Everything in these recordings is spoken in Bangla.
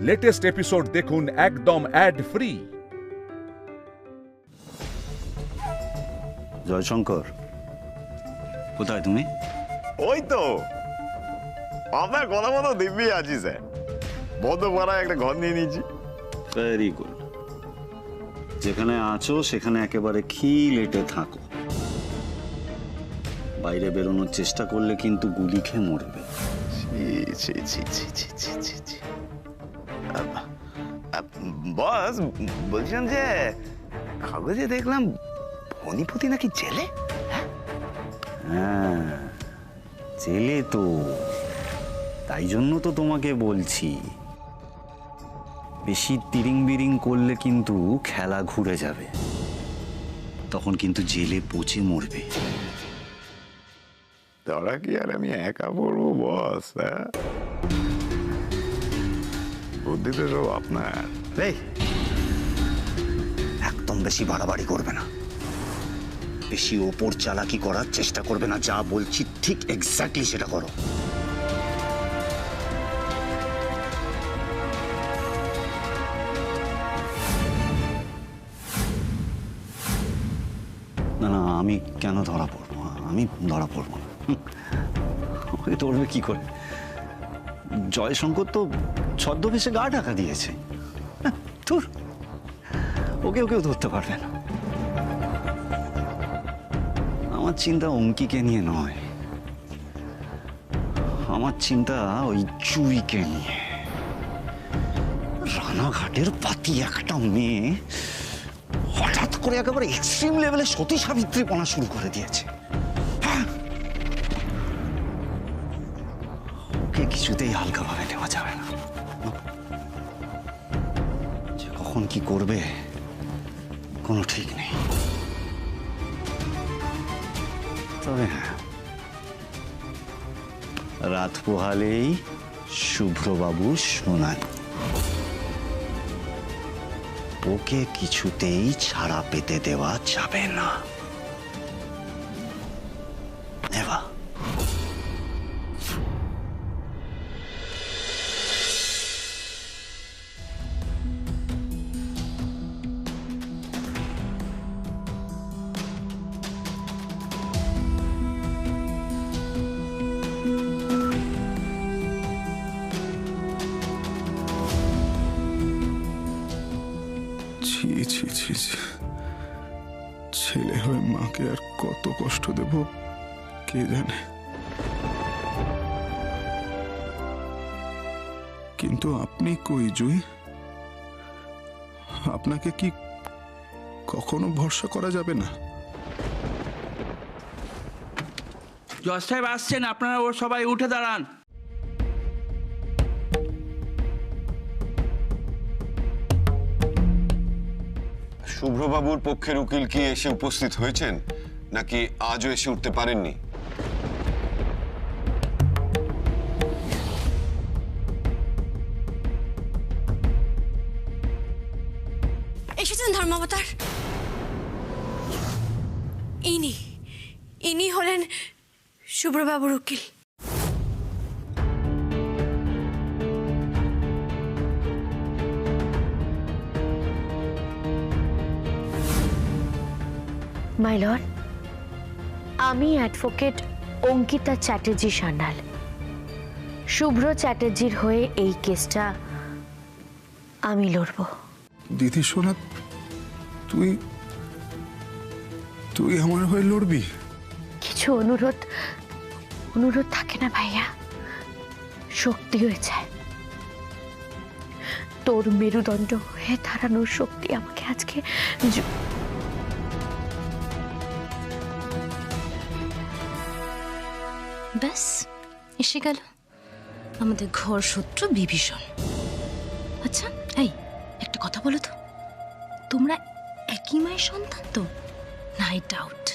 লেটেস্ট এপিসোড দেখুন একদম অ্যাড ফ্রি। জয়শঙ্কর, কোথায় তুমি? ওই তো আপনার কথা মতো দিব্যি আছি স্যার। বদ্ধপাড়ায় একটা ঘর নিয়ে নিয়েছি। Very good. যেখানে আছো সেখানে একেবারে খিলেটে থাকো। বাইরে বেরোনোর চেষ্টা করলে কিন্তু গুলি খেয়ে মরবে। বস, বলছিলাম যে কাগজে দেখলাম ফণিপতি নাকি জেলে। হ্যাঁ, জেলে তো। তাই জন্য তো তোমাকে বলছি, বেশি তিরিং বিরিং করলে কিন্তু খেলা ঘুরে যাবে, তখন কিন্তু জেলে পচে মরবে। তোরা কি আর আমি একা পড়বো বস? বুদ্ধি তো সব আপনার। এই, একদম বেশি বাড়াবাড়ি করবে না, বেশি ওপর চালাকি করার চেষ্টা করবে না। যা বলছি ঠিক এক্স্যাক্টলি সেটা করো। না না, আমি কেন ধরা পড়বো? আমি ধরা পড়বো না। ওকে ধরবে কি করে? জয়শঙ্কর তো ছদ্মবেশে গা ঢাকা দিয়েছে। ধুর, ওকেও ধরতে পারবে না। আমার চিন্তা অঙ্কিকে নিয়ে নয়, আমার চিন্তা ওই চুইকে নিয়ে। রানাঘাটের পাতি একটা মেয়ে হঠাৎ করে একেবারে এক্সট্রিম লেভেলে সতী সাবিত্রীপনা শুরু করে দিয়েছে। ওকে কিছুতেই হালকাভাবে নেওয়া যাবে না। যে কখন কি করবে কোনো ঠিক নেই। তবে হ্যাঁ, রাত পোহালেই শুভ্রবাবু শোনান, ওকে কিছুতেই ছাড়া পেতে দেওয়া যাবে না। নেভা। ছেলে হয়ে মাকে আর কত কষ্ট দেব কে জানে। কিন্তু আপনি কই জুই? আপনাকে কি কখনো ভরসা করা যাবে না? জজ সাহেব আসছেন, আপনারা ওর সবাই উঠে দাঁড়ান। শুভ্রবাবুর পক্ষের উকিল কি এসে উপস্থিত হয়েছেন, নাকি আজও এসে উঠতে পারেননি? এসেছেন ধর্মাবতার। ইনি হলেন শুভ্রবাবুর উকিল। মাই লর্ড, আমি অ্যাডভোকেট অঙ্কিতা চ্যাটার্জি সান্যাল। শুভ্র চ্যাটার্জির হয়ে এই কেসটা আমি লড়ব। দিদি সোনা, তুই আমার হয়ে লড়বি? কিছু অনুরোধ থাকে না ভাইয়া, শক্তি হয়ে যায়। তোর মেরুদণ্ড হয়ে দাঁড়ানোর শক্তি আমাকে আজকে ব্যাস এসে গেল আমাদের ঘর শত্রু বিভীষণ। আচ্ছা, এই একটা কথা বলো তো, তোমরা একই মায়ের সন্তান তো? নাই ডাউট।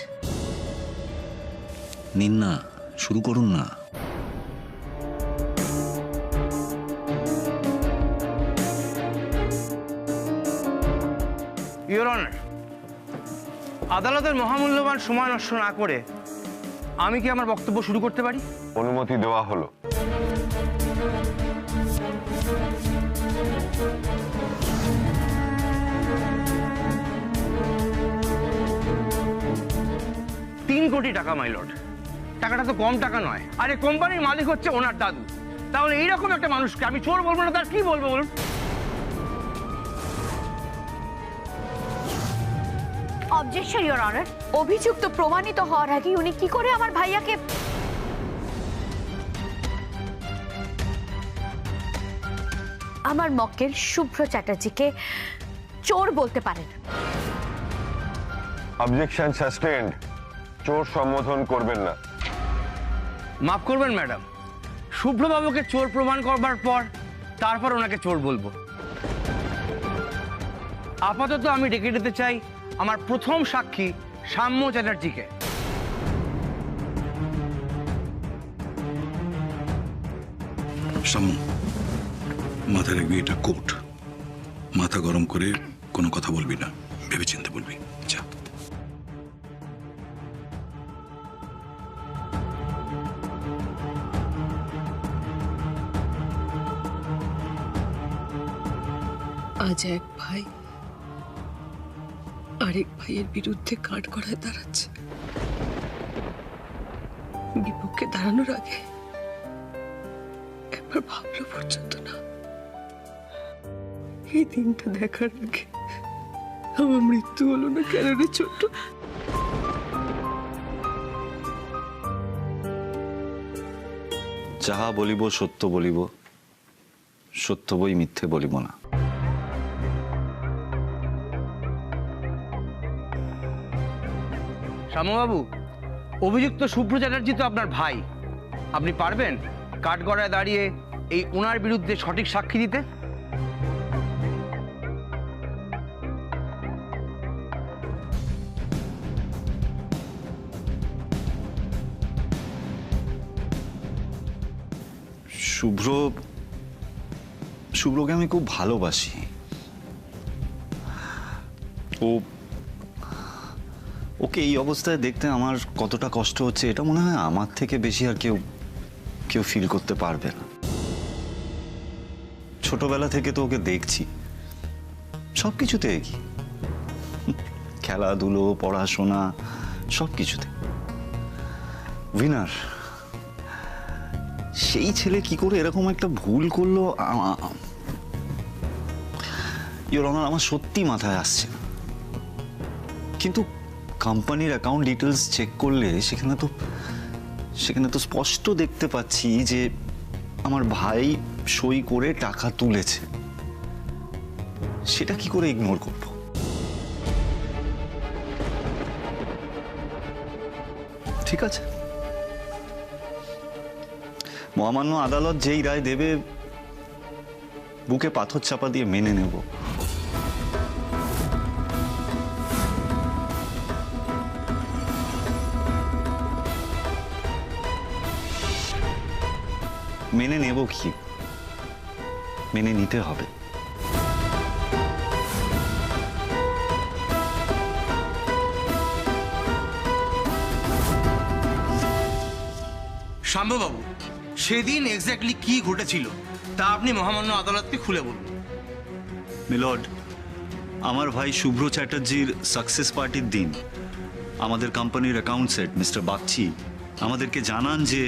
নিন না, শুরু করুন না। ইওর অনার, আদালতের মহামূল্যবান সময় নষ্ট না করে আমি কি আমার বক্তব্য শুরু করতে পারি? অনুমতি দেওয়া হলো। কোটি টাকা মাই লর্ড। টাকাটা তো কম টাকা নয়। আরে কোম্পানির মালিক হচ্ছে ওনার দাদু। তাহলে এইরকম একটা মানুষকে আমি চোর বলবো না, তার কি বলবো বলুন? অবজেকশন ইওর অনার, অভিযুক্ত প্রমাণিত হওয়ার আগে উনি কি করে আমার ভাইয়াকে আমার মক্কেল শুভ্র চ্যাটার্জিকে চোর বলতে পারেন? অবজেকশন সাসটেন্ড। চোর সম্বোধন করবেন না। মাফ করবেন ম্যাডাম, শুভ্রবাবুকে চোর প্রমাণ করবার পর তারপর ওনাকে চোর বলবো। আপাতত আমি ডেকে দিতে চাই আমার প্রথম সাক্ষী সাম্য চ্যাটার্জিকে। সাম্য, মাথায় রাখবি এটা কোর্ট। মাথা গরম করে কোনো কথা বলবি না, ভেবেচিন্তে বলবি। যা। আজ এক ভাই আরেক ভাইয়ের বিরুদ্ধে কাঠগড়ায় দাঁড়াচ্ছে। বিপক্ষে দাঁড়ানোর আগে একবার ভাবলো পর্যন্ত না। এই দিনটা দেখার আগে আমার মৃত্যু হলো না কেন রে ছোট্ট? যাহা বলিব সত্য বলিব, সত্য বই মিথ্যে বলিব না। শ্যামবাবু, অভিযুক্ত শুভ্র চ্যাটার্জি তো আপনার ভাই। আপনি পারবেন কাঠগড়ায় দাঁড়িয়ে এই ওনার বিরুদ্ধে সঠিক সাক্ষী দিতে? শুভ্রকে আমি খুব ভালোবাসি। ওকে এই অবস্থায় দেখতে আমার কতটা কষ্ট হচ্ছে এটা মনে হয় আমার থেকে বেশি আর কেউ ফিল করতে পারবে না। ছোটবেলা থেকে তো ওকে দেখছি সবকিছুতে, কি খেলাধুলো, পড়াশোনা, সবকিছুতে উইনার। সেই ছেলে কি করে এরকম একটা ভুল করলো ইওর অনার, আমার সত্যি মাথায় আসছে না। কিন্তু কোম্পানির অ্যাকাউন্ট ডিটেলস চেক করলে সেখানে তো স্পষ্ট দেখতে পাচ্ছি যে আমার ভাই সই করে টাকা তুলেছে। সেটা কি করে ইগনোর করব? ঠিক আছে, মহামান্য আদালত যেই রায় দেবে বুকে পাথর চাপা দিয়ে মেনে নেব। মেনে নেব কি, মেনে নিতে হবে। শাম্ববাবু, সেদিন এক্স্যাক্টলি কি ঘটেছিল তা আপনি মহামান্য আদালতকে খুলে বলুন। মিলর্ড, আমার ভাই শুভ্র চ্যাটার্জির সাকসেস পার্টির দিন আমাদের কোম্পানির অ্যাকাউন্ট সেট মিস্টার বাগচি আমাদেরকে জানান যে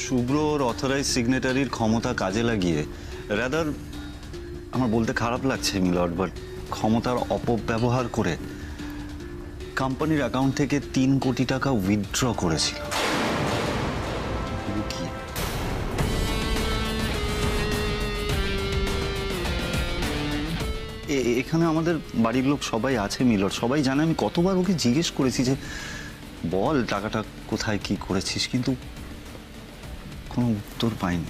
শুভ্রর অথরাইজ সিগনেটারির ক্ষমতা কাজে লাগিয়ে, রাদার আমার বলতে খারাপ লাগছে মিলর্ড, বাট ক্ষমতার অপব্যবহার করে কোম্পানির অ্যাকাউন্ট থেকে 3 কোটি টাকা উইথড্র করেছিল। এখানে আমাদের বাড়ির লোক সবাই আছে মিলর, সবাই জানে। আমি কতবার ওকে জিজ্ঞেস করেছি যে বল টাকাটা কোথায় কি করেছিস, কিন্তু কোনো উত্তর পাইনি।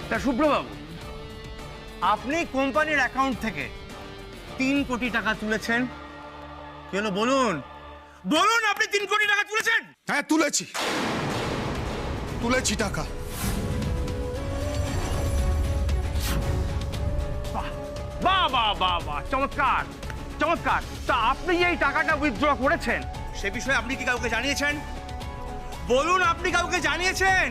তা শুভ্রবাবু, আপনি কোম্পানির অ্যাকাউন্ট থেকে 3 কোটি টাকা তুলেছেন, কি হলো বলুন? বলুন আপনি 3 কোটি টাকা তুলেছেন? হ্যাঁ, তুলেছি টাকা। বাহ বাহ বাহ বাহ, চমৎকার চমৎকার। তা আপনি যে এই টাকাটা উইথড্র করেছেন সে বিষয়ে আপনি কি কাউকে জানিয়েছেন? বলুন, আপনি কাউকে জানিয়েছেন?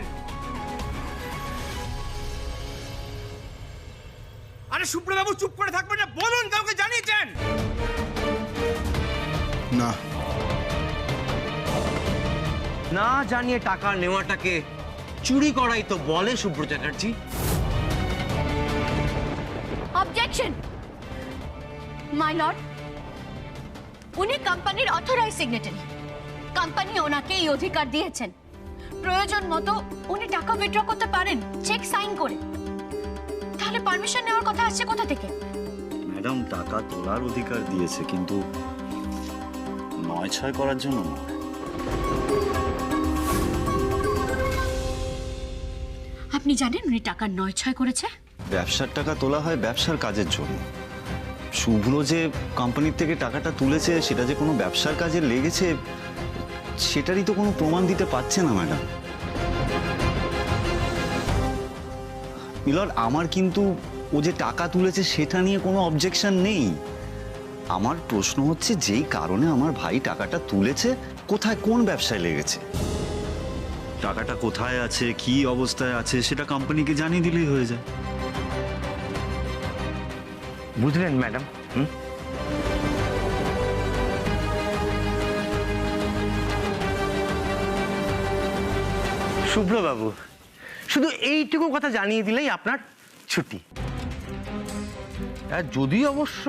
আরে শুভ্রবাবু, চুপ করে থাকবেন না, বলুন কাউকে জানিয়েছেন? না, না, না জানিয়ে টাকা নেওয়াটাকে চুরি করাই তো বলে শুভ্র চ্যাটার্জি। অবজেকশন মাই লর্ড, উনি কোম্পানির অথরাইজ সিগনেটারি। কোম্পানি ওনাকে এই অধিকার দিয়েছেন, প্রয়োজন মতো উনি টাকা উইথড্র করতে পারেন চেক সাইন করে। তাহলে পারমিশন নেওয়ার কথা আসছে কোথা থেকে? ম্যাডাম, টাকা তোলার অধিকার দিয়েছে, কিন্তু ৯-৬ করার জন্য নয়। আপনি জানেন উনি টাকা ৯-৬ করেছে? ব্যবসার টাকা তোলা হয় ব্যবসার কাজের জন্য। শুভ্র যে কোম্পানির থেকে টাকাটা তুলেছে সেটা যে কোনো ব্যবসার কাজে লেগেছে সেটারই তো কোনো প্রমাণ দিতে পারছে না ম্যাডাম। মিলন, আমার কিন্তু ও যে টাকা তুলেছে সেটা নিয়ে কোনো অবজেকশন নেই। আমার প্রশ্ন হচ্ছে যেই কারণে আমার ভাই টাকাটা তুলেছে কোথায়, কোন ব্যবসায় লেগেছে, টাকাটা কোথায় আছে, কি অবস্থায় আছে সেটা কোম্পানিকে জানিয়ে দিলেই হয়ে যায়। বুঝলেন ম্যাডাম? শুভ্রবাবু, শুধু এইটুকু কথা জানিয়ে দিলেই আপনার ছুটি। যদি অবশ্য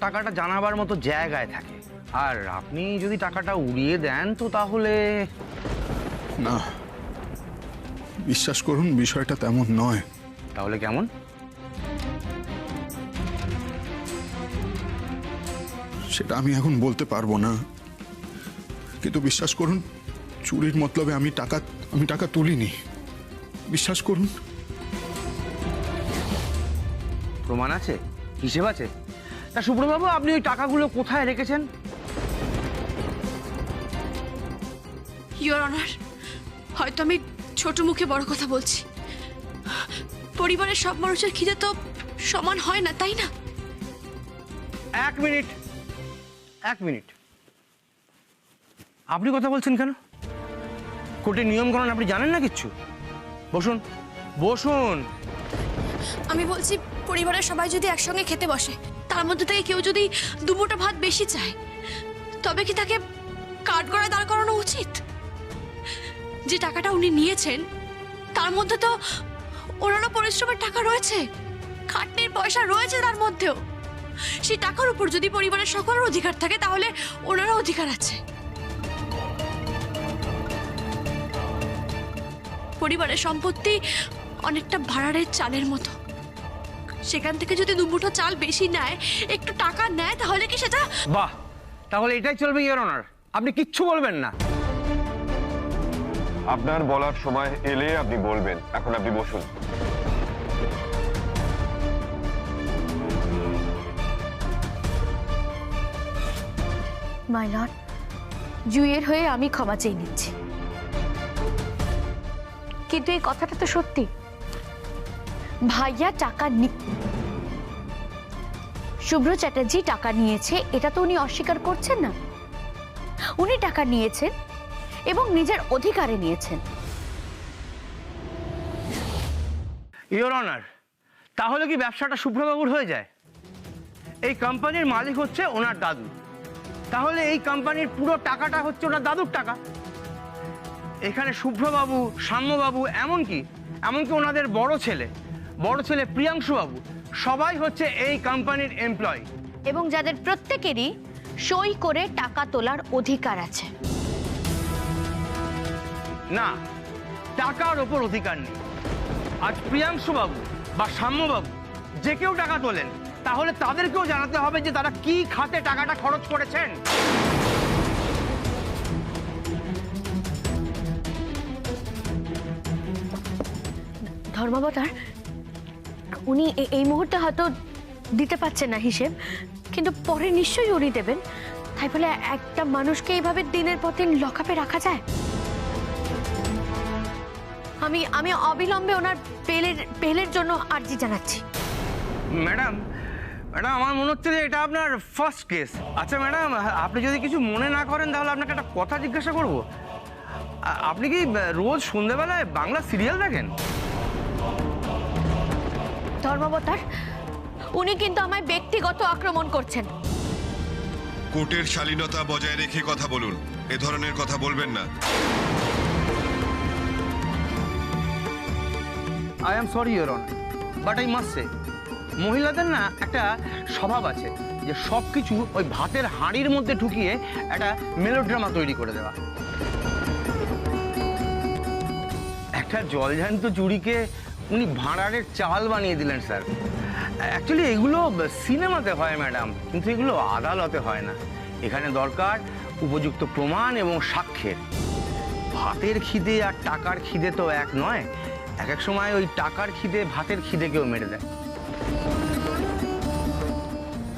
টাকাটা জানাবার মতো জায়গায় থাকে, আর আপনি যদি টাকাটা উড়িয়ে দেন তো তাহলে না, বিশ্বাস করুন বিষয়টা তেমন নয়। তাহলে কেমন? সেটা আমি এখন বলতে পারবো না, কিন্তু বিশ্বাস করুন চুরির মতলবে আমি টাকা তুলিনি, বিশ্বাস করুন। প্রমাণ আছে, হিসেব আছে? তা শুভ্রবাবু, আপনি ওই টাকাগুলো কোথায় রেখেছেন? ইওর অনার, হয়তো আমি ছোট মুখে বড় কথা বলছি। পরিবারের সব মানুষের খিদে তো সমান হয় না, তাই না? এক মিনিট, আপনি কথা বলছেন কেন? কোর্টের নিয়মকানুন আপনি জানেন না কিচ্ছু? বসুন। আমি বলছি, পরিবারের সবাই যদি একসঙ্গে খেতে বসে, তার মধ্যে থেকে কেউ যদি দুমুঠো ভাত বেশি চায়, তবে কি তাকে কাঠগড়ায় দাঁড় করানো উচিত? যে টাকাটা উনি নিয়েছেন তার মধ্যে তো ওনারও পরিশ্রমের টাকা রয়েছে, খাটনির পয়সা রয়েছে তার মধ্যেও। সেই টাকার উপর যদি পরিবারের সকলের অধিকার থাকে, তাহলে ওনারও অধিকার আছে। পরিবারের সম্পত্তি অনেকটা ভাড়ারের চালের মতো, সেখান থেকে যদি দুমুঠো চাল বেশি নেয়, একটু টাকা নেয়, তাহলে কি সেটা? বাহ, তাহলে এটাই চলবে ইওর অনার, আপনি কিচ্ছু বলবেন না। আপনার বলার সময় এলে আপনি বলবেন, এখন আপনি বসুন। মাই লর্ড, জুইয়ের হয়ে আমি ক্ষমা চেয়ে নিচ্ছি, কিন্তু এই কথাটা তো সত্যি। ভাইয়া টাকা শুভ্র চ্যাটার্জি টাকা নিয়েছে, এটা তো উনি অস্বীকার করছেন না। উনি টাকা নিয়েছেন এবং নিজের অধিকারে নিয়েছেন। ইওর অনার, তাহলে কি ব্যবসাটা শুভ্রবাবুর হয়ে যায়? এই কোম্পানির মালিক হচ্ছে ওনার দাদু, তাহলে এই কোম্পানির পুরো টাকাটা হচ্ছে ওনার দাদুর টাকা। এখানে শুভ্রবাবু, সাম্যবাবু, এমনকি ওনাদের বড় ছেলে প্রিয়াংশু বাবু, সবাই হচ্ছে এই কোম্পানির এমপ্লয়ি, এবং যাদের প্রত্যেকেরই সই করে টাকা তোলার অধিকার আছে। না, টাকার ওপর অধিকার নেই। আজ প্রিয়াংশু বাবু বা সাম্যবাবু যে কেউ টাকা তোলেন, তাহলে তাদেরকেও জানাতে হবে যে তারা কি খাতে টাকাটা খরচ করেছেন। ধর্মাবতার, উনি এই মুহূর্তে হয়তো দিতে পারছেন না হিসেব, কিন্তু পরে নিশ্চয়ই উনি দেবেন। তাই বলে একটা মানুষকে এইভাবে দিনের পর দিন লকআপে রাখা যায়? আমি অবিলম্বে ওনার বেলের জন্য আর্জি জানাচ্ছি। ম্যাডাম, আমার মনে হচ্ছে যে এটা আপনার ফার্স্ট কেস। আচ্ছা ম্যাডাম, আপনি যদি কিছু মনে না করেন তাহলে আপনাকে একটা কথা জিজ্ঞাসা করব। আপনি কি রোজ সন্ধ্যেবেলায় বাংলা সিরিয়াল দেখেন? ধর্মাবতার, উনি কিন্তু আমায় ব্যক্তিগত আক্রমণ করছেন। কোর্টের শালীনতা বজায় রেখে কথা বলুন, এ ধরনের কথা বলবেন না। I am sorry your honour, but I must say, মহিলাদের না একটা স্বভাব আছে যে সব কিছু ওই ভাতের হাঁড়ির মধ্যে ঢুকিয়ে একটা মেলোড্রামা তৈরি করে দেওয়া। একটা জলজ্যান্ত চুরিকে উনি ভাঁড়ারের চাল বানিয়ে দিলেন স্যার। অ্যাকচুয়ালি এগুলো সিনেমাতে হয় ম্যাডাম, কিন্তু এগুলো আদালতে হয় না। এখানে দরকার উপযুক্ত প্রমাণ এবং সাক্ষ্যের। ভাতের খিদে আর টাকার খিদে তো এক নয়, এক এক সময় ওই টাকার খিদে ভাতের খিদেকেও মেরে দেয়।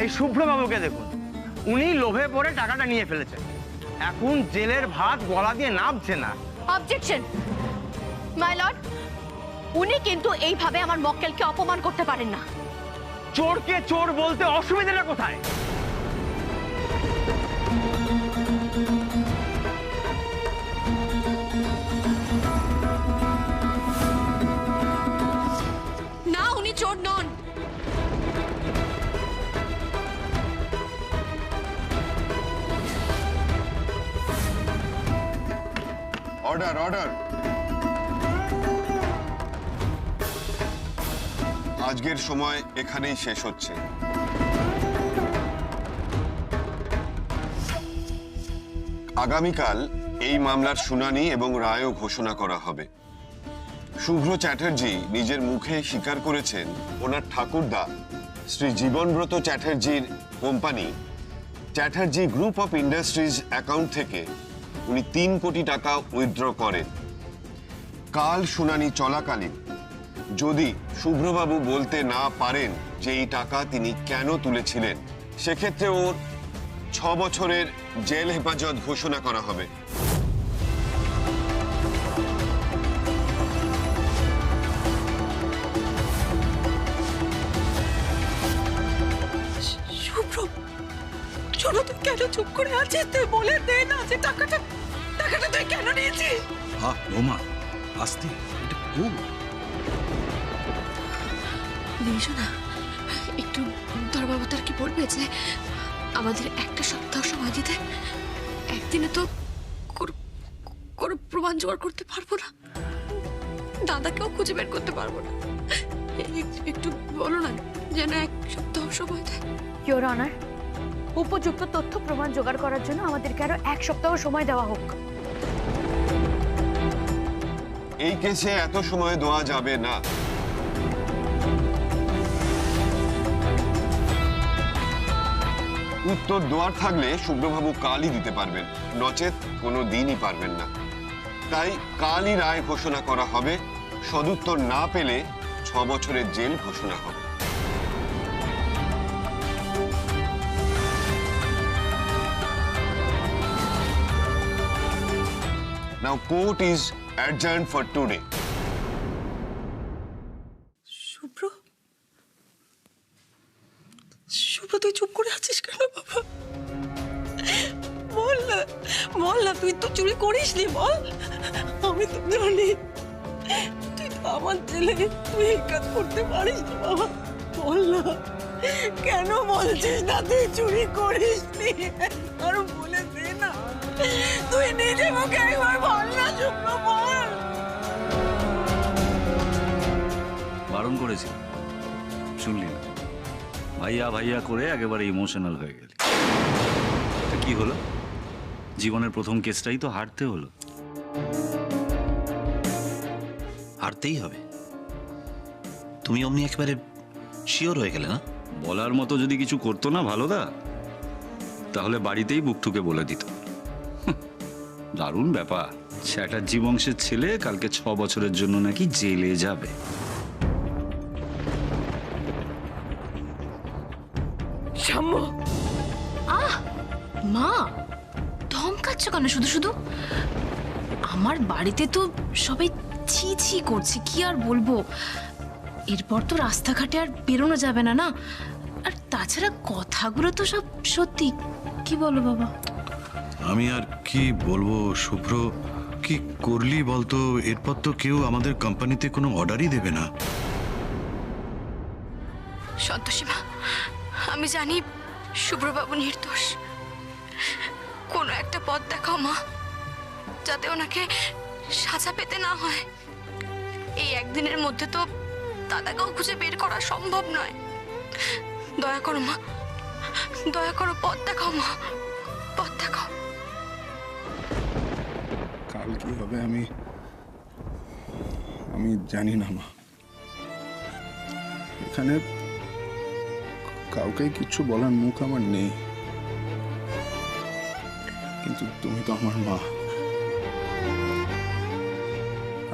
এই শুভ্রবাবুকে দেখুন, উনি লোভে পড়ে টাকাটা নিয়ে ফেলেছেন, এখন জেলের ভাত গলা দিয়ে নামছে না। অবজেকশন মাই লর্ড, উনি কিন্তু এইভাবে আমার মক্কেলকে অপমান করতে পারেন না। চোরকে চোর বলতে অসুবিধাটা কোথায়? না, উনি চোর নন। Order, order. আজকের সময় এখানেই শেষ হচ্ছে। আগামীকাল এই মামলার শুনানি এবং রায়ও ঘোষণা করা হবে। শুভ্র চ্যাটার্জি নিজের মুখে স্বীকার করেছেন ওনার ঠাকুরদা শ্রী জীবনব্রত চ্যাটার্জির company Chatterjee group of industries account থেকে উনি 3 কোটি টাকা উইথড্র করেন। কাল শুনানি চলাকালীন যদি শুভ্রবাবু বলতে না পারেন যে এই টাকা তিনি কেন তুলেছিলেন, সেক্ষেত্রে ওর 6 বছরের জেল হেফাজত ঘোষণা করা হবে। শুভ্র, শোনো, তুই কেন চুপ করে আছিস? তুই বলে দে না যে টাকাটা তুই কেন নিয়েছিস? বৌমা আস্তে, এটা কোর্ট। না, একটু ধরবাবু তার কি বলবে যে আমাদের একটা সপ্তাহ সময় দিতে, একদিনে তো কোনো প্রমাণ জোগাড় করতে পারবো না, দাদাকেও খুঁজে বের করতে পারবো না। একটু বলো না যেন 1 সপ্তাহ সময় দেয়। ইওর অনার, উপযুক্ত তথ্য প্রমাণ জোগাড় করার জন্য আমাদেরকে আরো 1 সপ্তাহ সময় দেওয়া হোক। এই কেসে এত সময় দেওয়া যাবে না। উত্তর দেওয়ার থাকলে শুভ্রবাবু কালই দিতে পারবেন, নচেত কোনো দিনই পারবেন না। তাই কালই রায় ঘোষণা করা হবে। সদুত্তর না পেলে 6 বছরের জেল ঘোষণা হবে। Now court is adjourned for today. শুভ্র, তুই চুপ করে আছিস কেন বাবা? বল না, তুই তো চুরি করিসনি, বল। আমি তো জানি তুই তো আমার ছেলে, তুই এই কাজ করতে পারিস না বাবা। বল না, কেন বলছিস না তুই চুরি করিসনি? আর বলে দে না, তুই নিজে মুখে একবার বল না শুভ্র, বল। বারণ করেছি, শুনলি না? ভাইয়া ভাইয়া করে একেবারে ইমোশনাল হয়ে গেলি। কি হলো? জীবনের প্রথম কেসটাই তো হারতে হলো। হারতেই হবে? তুমি অমনি একেবারে শিওর হয়ে গেলে না? বলার মতো যদি কিছু করতো না ভালোদা, তাহলে বাড়িতেই বুক ঠুকে বলে দিত। দারুণ ব্যাপার, চ্যাটার্জি বংশের ছেলে কালকে 6 বছরের জন্য নাকি জেলে যাবে। মা, ধমকাচ্ছ কেন শুধু শুধু? আমার বাড়িতে তো সবাই ছি ছি করছে, কি আর বলবো। এরপর তো রাস্তাঘাটে আর বেরোনো যাবে না, না? আর তাছাড়া কথাগুলো তো সব সত্যি, কি বলো বাবা? আমি আর কি বলবো শুভ্র, কি করলি বলতো? এরপর তো কেউ আমাদের কোম্পানিতে কোনো অর্ডারই দেবে না। সন্তোষীমা, আমি জানি শুভ্রবাবু নির্দোষ, কোনো একটা পথ দেখাও মা, যাতে ওনাকে সাজা পেতে না হয়। এই একদিনের মধ্যে তো দাদাকেও খুঁজে বের করা সম্ভব নয়। দয়া করো মা, দয়া করো, পথ দেখাও মা, পথ দেখাও। কাল কি হবে আমি জানি না মা। এখানে কাউকে কিচ্ছু বলার মুখ আমার নেই, কিন্তু তুমি তো আমার মা।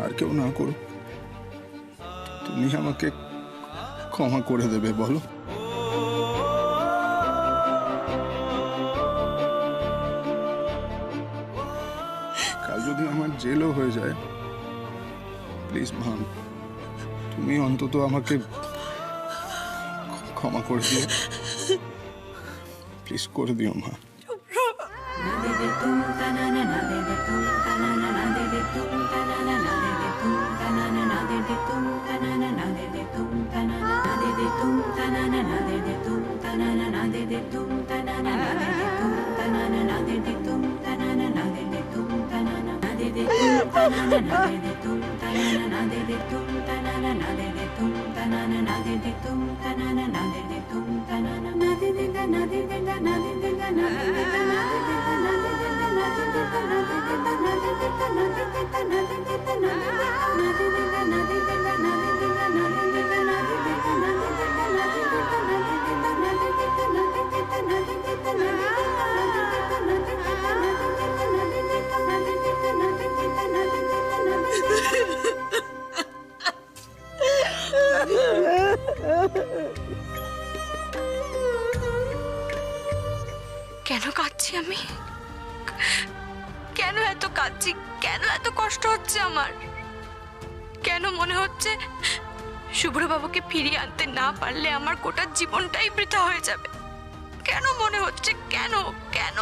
আর কেউ না করুক, তুমি আমাকে ক্ষমা করে দেবে বলো? কাল যদি আমার জেলও হয়ে যায়, প্লিজ মা, তুমি অন্তত আমাকে ক্ষমা করে দিও, প্লিজ করে দিও মা। কেন কাঁদছি আমি? কেন এত কাঁদছি? কেন এত কষ্ট হচ্ছে আমার? কেন মনে হচ্ছে শুভ্রবাবুকে ফিরিয়ে আনতে না পারলে আমার গোটা জীবনটাই বৃথা হয়ে যাবে? কেন মনে হচ্ছে? কেন কেন?